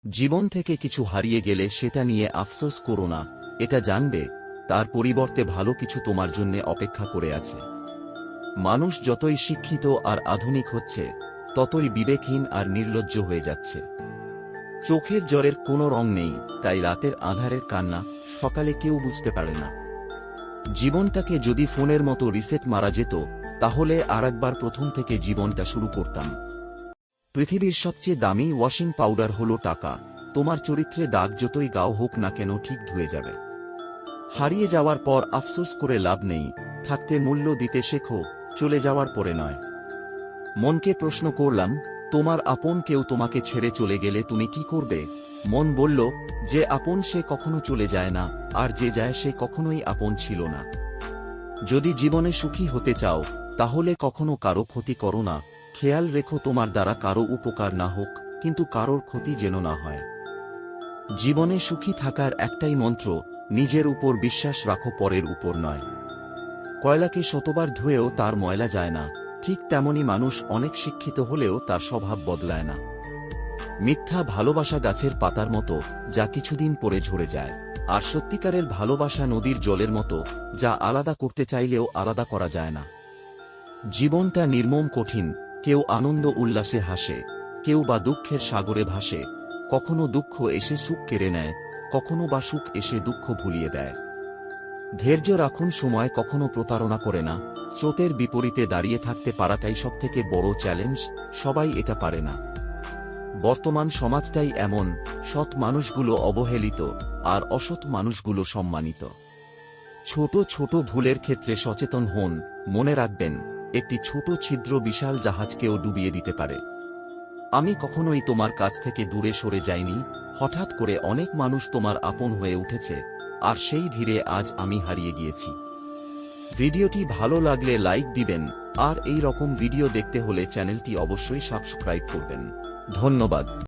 জীবন থেকে কিছু হারিয়ে গেলে সেটা নিয়ে আফসোস করো না, এটা জানবে তার পরিবর্তে ভালো কিছু তোমার জন্য অপেক্ষা করে আছে। মানুষ যতই শিক্ষিত আর আধুনিক হচ্ছে, ততই বিবেকহীন আর নির্লজ্জ হয়ে যাচ্ছে। চোখের জলের কোনো রং নেই, তাই রাতের আঁধারের কান্না সকালে কেউ বুঝতে পারে না। জীবনটাকে যদি ফোনের মতো রিসেট মারা যেত, তাহলে আরেকবার প্রথম থেকে জীবনটা শুরু করতাম। পৃথিবীর সবচেয়ে দামি ওয়াশিং পাউডার হলো টাকা। তোমার চরিত্রে দাগ যতই গাও হোক না কেন ঠিক ধুয়ে যাবে। হারিয়ে যাওয়ার পর আফসোস করে লাভ নেই, থাকতে মূল্য দিতে শেখো, চলে যাওয়ার পরে নয়। মনকে প্রশ্ন করলাম, তোমার আপন কেউ তোমাকে ছেড়ে চলে গেলে তুমি কি করবে? মন বলল, যে আপন সে কখনো চলে যায় না, আর যে যায় সে কখনোই আপন ছিল না। যদি জীবনে সুখী হতে চাও, তাহলে কখনো কারো ক্ষতি করো না। খেয়াল রেখো তোমার দ্বারা কারো উপকার না হোক, কিন্তু কারোর ক্ষতি যেন না হয়। জীবনে সুখী থাকার একটাই মন্ত্র, নিজের উপর বিশ্বাস রাখো, পরের উপর নয়। কয়লাকে শতবার ধুয়েও তার ময়লা যায় না, ঠিক তেমনি মানুষ অনেক শিক্ষিত হলেও তার স্বভাব বদলায় না। মিথ্যা ভালোবাসা গাছের পাতার মতো, যা কিছুদিন পরে ঝরে যায়। আর সত্যিকারের ভালোবাসা নদীর জলের মতো, যা আলাদা করতে চাইলেও আলাদা করা যায় না। জীবনটা নির্মম কঠিন, কেউ আনন্দ উল্লাসে হাসে, কেউ বা দুঃখের সাগরে ভাসে। কখনো দুঃখ এসে সুখ কেড়ে নেয়, কখনো বা সুখ এসে দুঃখ ভুলিয়ে দেয়। ধৈর্য রাখুন, সময় কখনো প্রতারণা করে না। স্রোতের বিপরীতে দাঁড়িয়ে থাকতে পারাটাই সবথেকে বড় চ্যালেঞ্জ, সবাই এটা পারে না। বর্তমান সমাজটাই এমন, সৎ মানুষগুলো অবহেলিত, আর অসৎ মানুষগুলো সম্মানিত। ছোট ছোট ভুলের ক্ষেত্রে সচেতন হন, মনে রাখবেন, একটি ছোট ছিদ্র বিশাল জাহাজকেও ডুবিয়ে দিতে পারে। আমি কখনোই তোমার কাছ থেকে দূরে সরে যাইনি, হঠাৎ করে অনেক মানুষ তোমার আপন হয়ে উঠেছে, আর সেই ভিড়ে আজ আমি হারিয়ে গিয়েছি। ভিডিওটি ভালো লাগলে লাইক দিবেন, আর এই রকম ভিডিও দেখতে হলে চ্যানেলটি অবশ্যই সাবস্ক্রাইব করবেন। ধন্যবাদ।